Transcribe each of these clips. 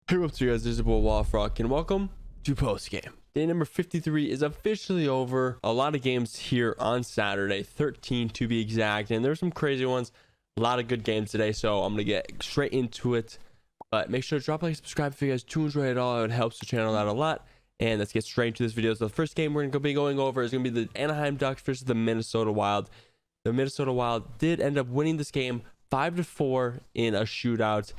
Hey, what's up, you guys? This is Boy Wallfrock, and welcome to Postgame. Day number 53 is officially over. A lot of games here on Saturday, 13 to be exact, and there's some crazy ones. A lot of good games today, so I'm gonna get straight into it. But make sure to drop a like, subscribe if you guys do enjoy it all. It helps the channel out a lot. And let's get straight into this video. So the first game we're gonna be going over is gonna be the Anaheim Ducks versus the Minnesota Wild. The Minnesota Wild did end up winning this game 5-4 in a shootout.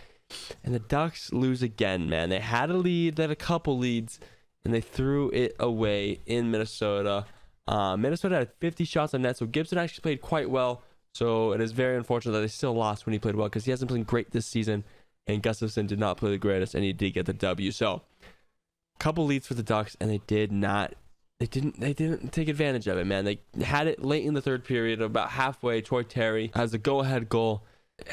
And the Ducks lose again, man. They had a lead, they had a couple leads, and they threw it away in Minnesota. Minnesota had 50 shots on net, so Gibson actually played quite well. So it is very unfortunate that they still lost when he played well, because he hasn't played great this season, and Gustafsson did not play the greatest, and he did get the W. So a couple leads for the Ducks, and they didn't take advantage of it, man. They had it late in the third period, about halfway. Troy Terry has a go-ahead goal,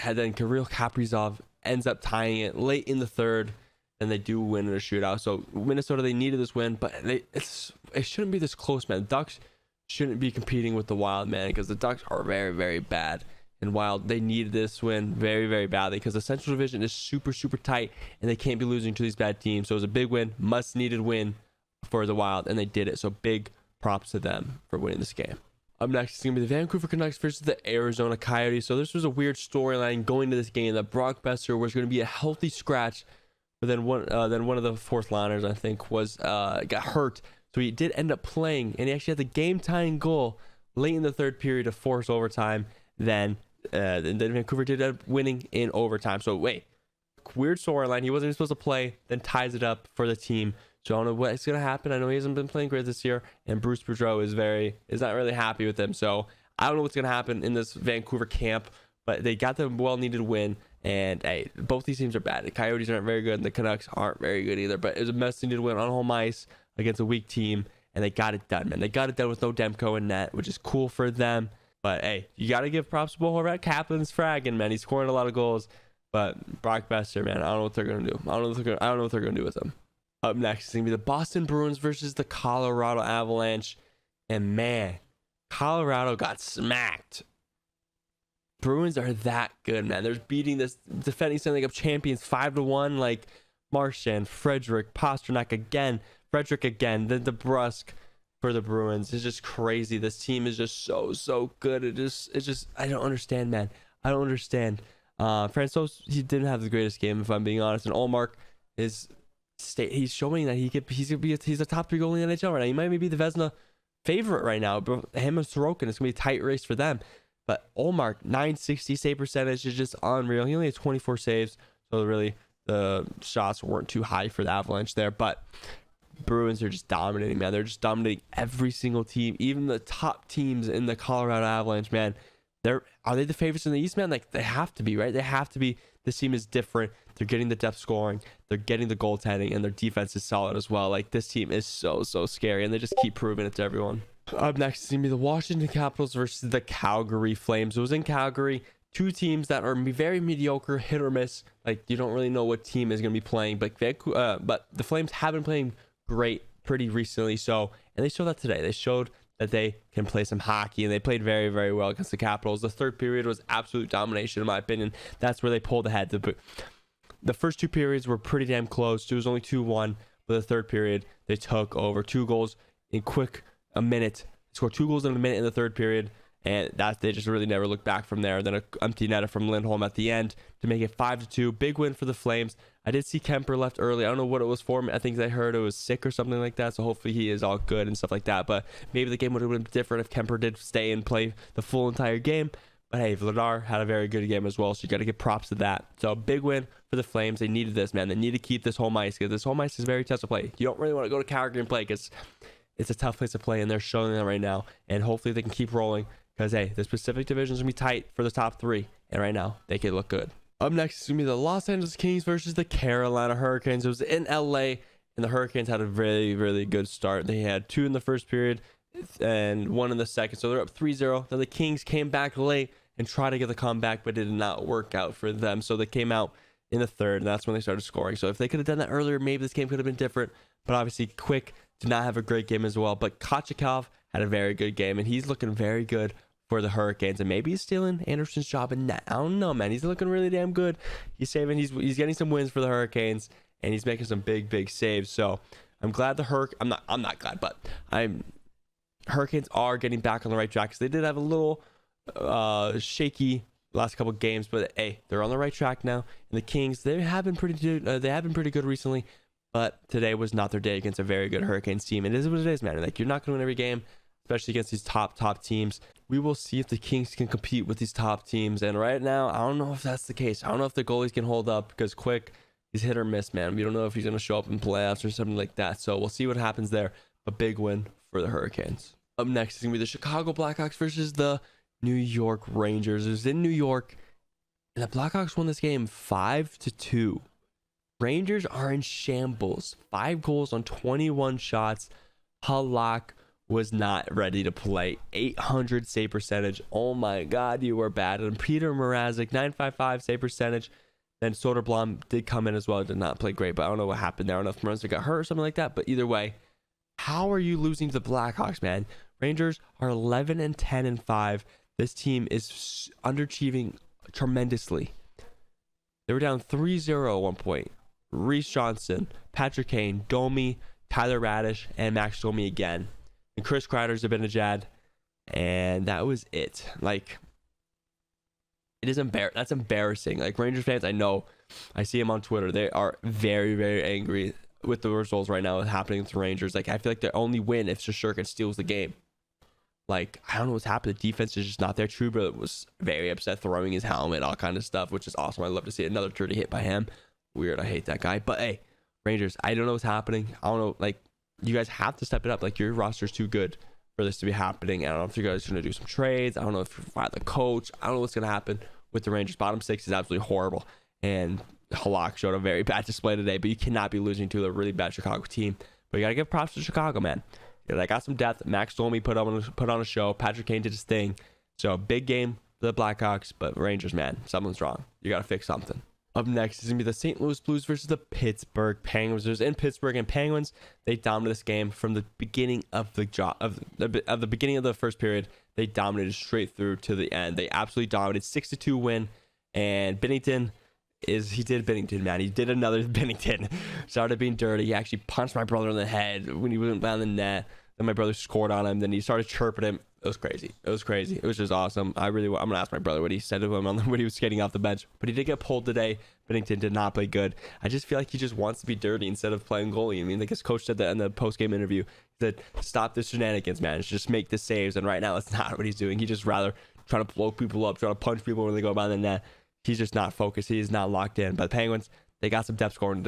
and then Kirill Kaprizov ends up tying it late in the third, and they do win in a shootout. So Minnesota, they needed this win, but it shouldn't be this close, man. The Ducks shouldn't be competing with the Wild, man, because the Ducks are very, very bad. And Wild, they needed this win very, very badly, because the Central Division is super, super tight, and they can't be losing to these bad teams. So it was a big win, much needed win for the Wild, and they did it. So big props to them for winning this game. Up next is going to be the Vancouver Canucks versus the Arizona Coyotes. So this was a weird storyline going to this game, that Brock Besser was going to be a healthy scratch, but then one of the fourth liners, I think, was got hurt. So he did end up playing, and he actually had the game-tying goal late in the third period to force overtime. Then Vancouver did end up winning in overtime. So wait, weird storyline. He wasn't even supposed to play, then ties it up for the team. So I don't know what's going to happen. I know he hasn't been playing great this year, and Bruce Boudreau is not really happy with him. So I don't know what's going to happen in this Vancouver camp, but they got the well-needed win. And hey, both these teams are bad. The Coyotes aren't very good, and the Canucks aren't very good either. But it was a must-needed win on home ice against a weak team, and they got it done, man. They got it done with no Demko in net, which is cool for them. But hey, you got to give props to Bohorvat. Kaplan's fragging, man. He's scoring a lot of goals. But Brock Besser, man, I don't know what they're going to do. I don't know what they're going to do with him. Up next is going to be the Boston Bruins versus the Colorado Avalanche. And man, Colorado got smacked. Bruins are that good, man. They're beating this defending Stanley Cup champions 5-1, like Marchand, Frederick, Pasternak again, Frederick again, then DeBrusk for the Bruins. It's just crazy. This team is just so good. It's just I don't understand, man. I don't understand. Francouz, he didn't have the greatest game, if I'm being honest. And Ullmark he's showing that he's a top 3 goalie in the NHL right now. He might be the Vezina favorite right now, but him and Sorokin, it's gonna be a tight race for them. But Ullmark, 960 save percentage is just unreal. He only had 24 saves, so really the shots weren't too high for the Avalanche there. But Bruins are just dominating, man. They're just dominating every single team, even the top teams in the Colorado Avalanche, man. Are they the favorites in the East, man? Like, they have to be, right? They have to be. This team is different. They're getting the depth scoring. They're getting the goaltending, and their defense is solid as well. Like, this team is so scary, and they just keep proving it to everyone. Up next is going to be the Washington Capitals versus the Calgary Flames. It was in Calgary. Two teams that are very mediocre, hit or miss. Like, you don't really know what team is going to be playing. But the Flames have been playing great pretty recently. And they showed that today. They showed that they can play some hockey, and they played very, very well against the Capitals. The third period was absolute domination, in my opinion. That's where they pulled ahead. The first two periods were pretty damn close. It was only 2-1, but the third period, they took over 2 goals in a minute. They scored 2 goals in a minute in the third period, and they just really never looked back from there. Then an empty netter from Lindholm at the end to make it 5-2. Big win for the Flames. I did see Kemper left early. I don't know what it was for. I think they heard it was sick or something like that, so hopefully he is all good and stuff like that. But maybe the game would have been different if Kemper did stay and play the full entire game. But hey, Vladar had a very good game as well, so you got to give props to that. So big win for the Flames. They needed this, man. They need to keep this home ice, because this home ice is very tough to play. You don't really want to go to Calgary and play, because it's a tough place to play, and they're showing that right now. And hopefully they can keep rolling, because hey, this Pacific Division is going to be tight for the top 3, and right now they can look good. Up next is going to be the Los Angeles Kings versus the Carolina Hurricanes. It was in LA, and the Hurricanes had a really, really good start. They had 2 in the first period and 1 in the second, so they're up 3-0. Then the Kings came back late and tried to get the comeback, but it did not work out for them. So they came out in the third, and that's when they started scoring. So if they could have done that earlier, maybe this game could have been different. But obviously, Quick did not have a great game as well. But Kochetkov had a very good game, and he's looking very good for the Hurricanes, and maybe he's stealing Anderson's job in net. I don't know, man. He's looking really damn good. He's saving. He's getting some wins for the Hurricanes, and he's making some big saves. So I'm glad I'm not glad, but Hurricanes are getting back on the right track, because they did have a little shaky last couple games, but hey, they're on the right track now. And the Kings, they have been pretty good recently, but today was not their day against a very good Hurricanes team. It is what it is, man. Like, you're not going to win every game, especially against these top teams. We will see if the Kings can compete with these top teams, and right now I don't know if that's the case. I don't know if the goalies can hold up, because Quick, he's hit or miss, man. We don't know if he's going to show up in playoffs or something like that, so we'll see what happens there. A big win for the Hurricanes. Up next is going to be the Chicago Blackhawks versus the New York Rangers. It was in New York, and the Blackhawks won this game 5-2. Rangers are in shambles. 5 goals on 21 shots. Halak was not ready to play. 800 save percentage. Oh my God, you were bad. And Peter Mrazek, 955 save percentage. Then Soderblom did come in as well. Did not play great, but I don't know what happened there. I don't know if Mrazek got hurt or something like that. But either way, how are you losing to the Blackhawks, man? Rangers are 11-10-5. This team is underachieving tremendously. They were down 3-0 at one point. Reese Johnson, Patrick Kane, Domi, Tyler Radish, and Max Domi again. And Chris Kreider's a bit of Jad. And that was it. Like, it is that's embarrassing. Like, Rangers fans, I know, I see them on Twitter. They are very angry with the results right now happening with the Rangers. Like, I feel like their only win if Shesterkin steals the game. Like, I don't know what's happened. The defense is just not there. Truba was very upset, throwing his helmet, all kind of stuff, which is awesome. I love to see it. Another dirty hit by him. Weird. I hate that guy. But hey, Rangers, I don't know what's happening. I don't know. Like, you guys have to step it up. Like, your roster's too good for this to be happening. I don't know if you guys are going to do some trades. I don't know if you fire the coach. I don't know what's going to happen with the Rangers. Bottom 6 is absolutely horrible. And Halak showed a very bad display today, but you cannot be losing to a really bad Chicago team. But you got to give props to Chicago, man. Yeah, they got some depth. Max Domi put on a show. Patrick Kane did his thing. So, big game for the Blackhawks, but Rangers, man, something's wrong. You got to fix something. Up next is going to be the St. Louis Blues versus the Pittsburgh Penguins. It was in Pittsburgh, and Penguins, they dominated this game from the beginning of the beginning of the first period. They dominated straight through to the end. They absolutely dominated. 6-2 win, and Binnington did Binnington, man. He did another Binnington. Started being dirty. He actually punched my brother in the head when he went down the net. Then my brother scored on him. Then he started chirping him. It was crazy. It was just awesome. I'm gonna ask my brother what he said to him when he was skating off the bench. But he did get pulled today. Binnington did not play good. I just feel like he just wants to be dirty instead of playing goalie. I mean, like his coach said that in the post-game interview. He said, "Stop the shenanigans, man. Just make the saves." And right now, that's not what he's doing. He just rather trying to blow people up, trying to punch people when they go by the net. He's just not focused. He's not locked in. But the Penguins, they got some depth scoring.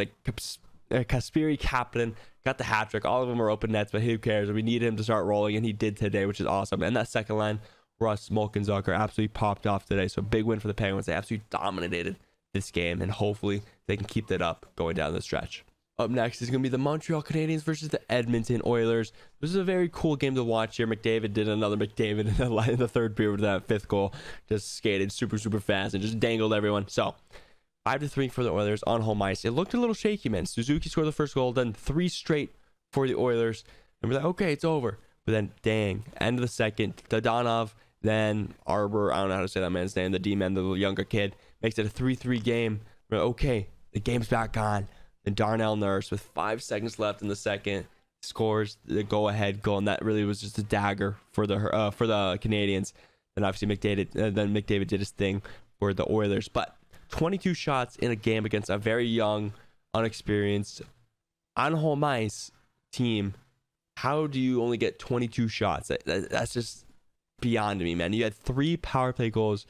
Kasperi Kapanen got the hat trick. All of them are open nets, but who cares? We need him to start rolling, and he did today, which is awesome. And that second line, Russ Molkenzucker absolutely popped off today. So big win for the Penguins. They absolutely dominated this game, and hopefully they can keep that up going down the stretch. Up next is going to be the Montreal Canadiens versus the Edmonton Oilers. This is a very cool game to watch here. McDavid did another McDavid in the third period with that 5th goal. Just skated super fast and just dangled everyone. So 5-3 for the Oilers on home ice. It looked a little shaky, man. Suzuki scored the first goal, then 3 straight for the Oilers. And we're like, okay, it's over. But then, dang, end of the second, Dodonov, then Arbor, I don't know how to say that man's name, the D-man, the little younger kid, makes it a 3-3 game. We're like, okay, the game's back on. Then Darnell Nurse, with 5 seconds left in the second, scores the go-ahead goal, and that really was just a dagger for the Canadiens. Then obviously McDavid did his thing for the Oilers. But 22 shots in a game against a very young, unexperienced, on home ice team. How do you only get 22 shots? That's just beyond me, man. You had 3 power play goals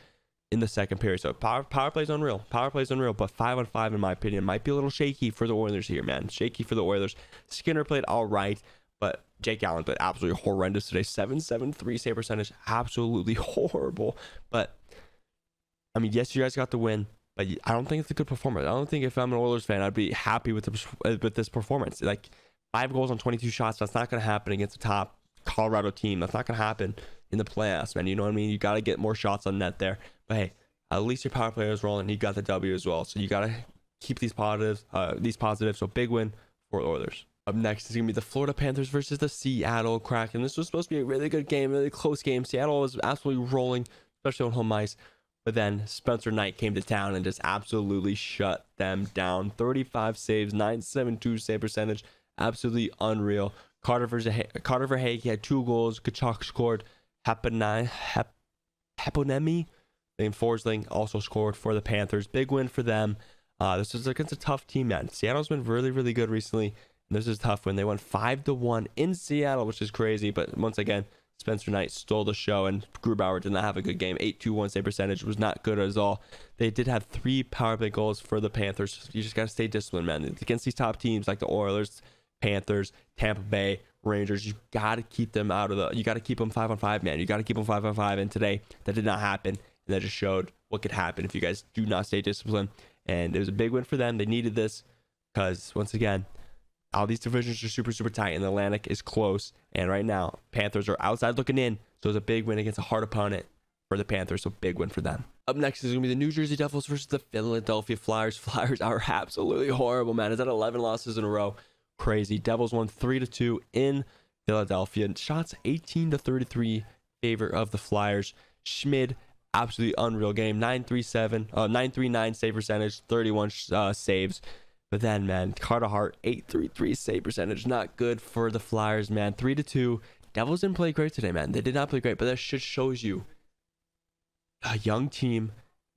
in the second period. So power play is unreal. Power play is unreal, but 5-on-5, in my opinion, might be a little shaky for the Oilers here, man. Shaky for the Oilers. Skinner played all right, but Jake Allen played absolutely horrendous today. 773 save percentage. Absolutely horrible. But, I mean, yes, you guys got the win, but I don't think it's a good performance. I don't think if I'm an Oilers fan, I'd be happy with this performance. Like, 5 goals on 22 shots, that's not going to happen against a top Colorado team. That's not going to happen in the playoffs, man. You know what I mean? You got to get more shots on net there. But hey, at least your power play is rolling. You got the W as well. So you got to keep these positives. So big win for the Oilers. Up next is going to be the Florida Panthers versus the Seattle Kraken. This was supposed to be a really good game, really close game. Seattle was absolutely rolling, especially on home ice. But then Spencer Knight came to town and just absolutely shut them down. 35 saves, 972 save percentage. Absolutely unreal. Carter Verhaeghe had 2 goals. Kachuk scored. Haponemi and Forsling also scored for the Panthers. Big win for them. This is against a tough team, man. Seattle's been really, really good recently. And this is a tough win. They won 5-1 in Seattle, which is crazy. But once again, Spencer Knight stole the show, and Grubauer did not have a good game. 8-2-1 save percentage was not good at all. They did have 3 power play goals for the Panthers. You just got to stay disciplined, man. Against these top teams like the Oilers, Panthers, Tampa Bay, Rangers, you got to keep them you got to keep them 5-on-5, man. You got to keep them 5-on-5. And today, that did not happen. And that just showed what could happen if you guys do not stay disciplined. And it was a big win for them. They needed this because, once again, all these divisions are super, super tight, and the Atlantic is close. And right now, Panthers are outside looking in. So it's a big win against a hard opponent for the Panthers. So big win for them. Up next is going to be the New Jersey Devils versus the Philadelphia Flyers. Flyers are absolutely horrible, man. Is that 11 losses in a row? Crazy. Devils won 3-2 in Philadelphia. Shots 18-33 favor of the Flyers. Schmid, absolutely unreal game. 939 save percentage, 31 saves. But then, man, Carter Hart, 833 save percentage. Not good for the Flyers, man. 3-2. Devils didn't play great today, man. They did not play great, but that just shows you a young team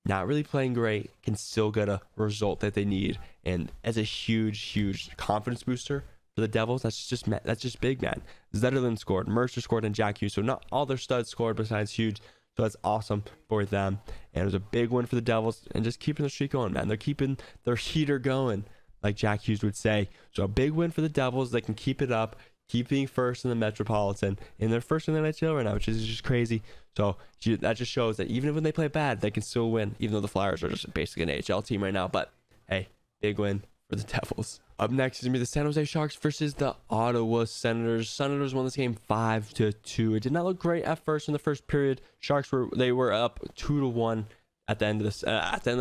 not really playing great can still get a result that they need. And as a huge, huge confidence booster for the Devils, that's just big, man. Zetterlund scored, Mercer scored, and Jack Hughes. So not all their studs scored besides Hughes. So that's awesome for them. And it was a big win for the Devils and just keeping the streak going, man. They're keeping their heater going, like Jack Hughes would say. So a big win for the Devils. They can keep it up, keep being first in the Metropolitan, and they're first in the NHL right now, which is just crazy. So that just shows that even when they play bad, they can still win, even though the Flyers are just basically an AHL team right now. But hey, big win for the Devils. Up next is going to be the San Jose Sharks versus the Ottawa Senators. Senators won this game 5-2. It did not look great at first in the first period. Sharks were up 2-1 at the end of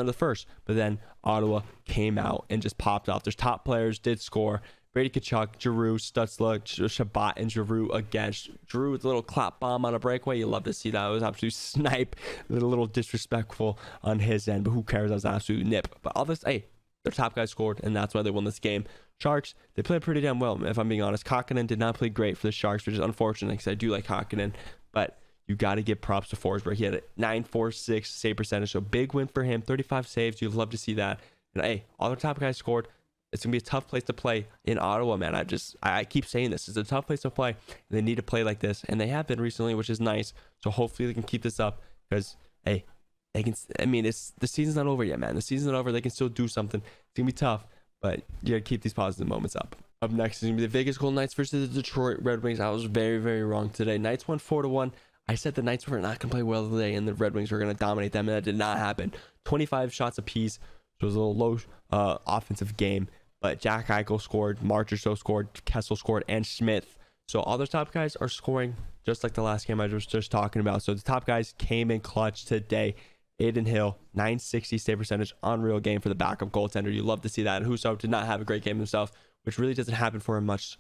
the first, but then Ottawa came out and just popped off. Their top players did score. Brady Tkachuk, Giroux, Stutzla, Shabbat, and Giroux again. Giroux with a little clap bomb on a breakaway. You love to see that. It was absolute snipe. A little disrespectful on his end, but who cares? That was an absolute nip. But all this, hey, their top guy scored, and that's why they won this game. Sharks, they played pretty damn well, if I'm being honest. Kakkonen did not play great for the Sharks, which is unfortunate because I do like Kakkonen, but you got to give props to Forsberg. He had a 946 save percentage, so big win for him. 35 saves. You'd love to see that. And hey, all their top guys scored. It's going to be a tough place to play in Ottawa, man. I keep saying this. It's a tough place to play, and they need to play like this, and they have been recently, which is nice. So hopefully they can keep this up because, hey, they can. I mean, the season's not over yet, man. The season's not over. They can still do something. It's going to be tough, but you got to keep these positive moments up. Up next is going to be the Vegas Golden Knights versus the Detroit Red Wings. I was very, very wrong today. Knights won 4-1. I said the Knights were not going to play well today, and the Red Wings were going to dominate them, and that did not happen. 25 shots apiece. So it was a little low offensive game. But Jack Eichel scored, Marchessault scored, Kessel scored, and Smith. So all their top guys are scoring just like the last game I was just talking about. So the top guys came in clutch today. Aiden Hill, 960 save percentage, unreal game for the backup goaltender. You love to see that. And Husso did not have a great game himself, which really doesn't happen for him much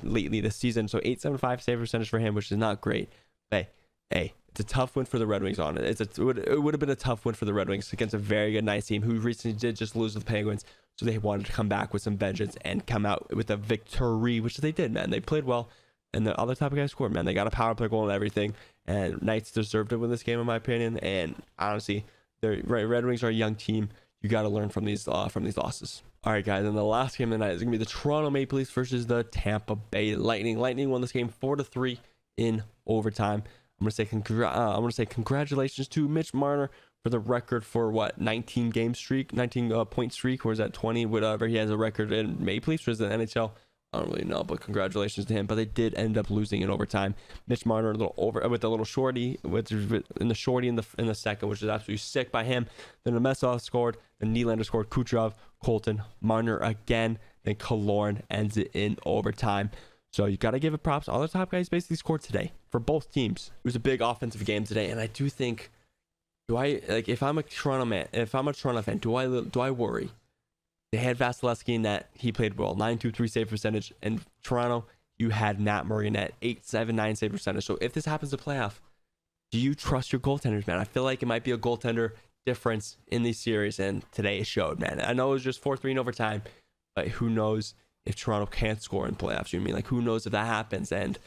lately this season. So 875 save percentage for him, which is not great. But hey, it's a tough win for the Red Wings on it. It would have been a tough win for the Red Wings against a very good Knights team who recently did just lose to the Penguins. So they wanted to come back with some vengeance and come out with a victory, which they did, man. They played well, and the other top guys scored, man. They got a power play goal and everything, and Knights deserved to win this game, in my opinion. And honestly, the Red Wings are a young team. You got to learn from these losses. All right, guys, and the last game of the night is going to be the Toronto Maple Leafs versus the Tampa Bay Lightning. Lightning won this game 4-3 in overtime. I'm going to say congratulations to Mitch Marner for the record for 19 point streak, or is that 20, whatever. He has a record in Maple Leafs or is it NHL? I don't really know, but congratulations to him. But they did end up losing in overtime. Mitch Marner with a little shorty, in the second, which is absolutely sick by him. Then Nemesov scored, then Nylander scored, Kucherov, Colton, Marner again, then Killorn ends it in overtime. So you got to give it props. All the top guys basically scored today for both teams. It was a big offensive game today, and I do think, if I'm a Toronto fan, do I worry? They had Vasilevsky in that. He played well, 923 save percentage. And Toronto, you had Matt Murray in that 879 save percentage. So if this happens to playoff, do you trust your goaltenders, man? I feel like it might be a goaltender difference in these series, and today it showed, man. I know it was just 4-3 in overtime, but who knows if Toronto can't score in playoffs? You know what I mean? Like, who knows if that happens? And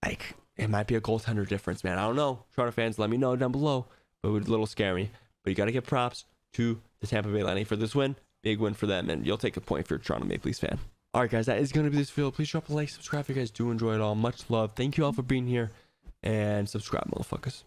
like, it might be a goaltender difference, man. I don't know. Toronto fans, let me know down below. But it would a little scare me. But you got to give props to the Tampa Bay Lightning for this win. Big win for them, and you'll take a point if you're a Toronto Maple Leafs fan. All right, guys, that is going to be this video. Please drop a like, subscribe if you guys do enjoy it all. Much love. Thank you all for being here, and subscribe, motherfuckers.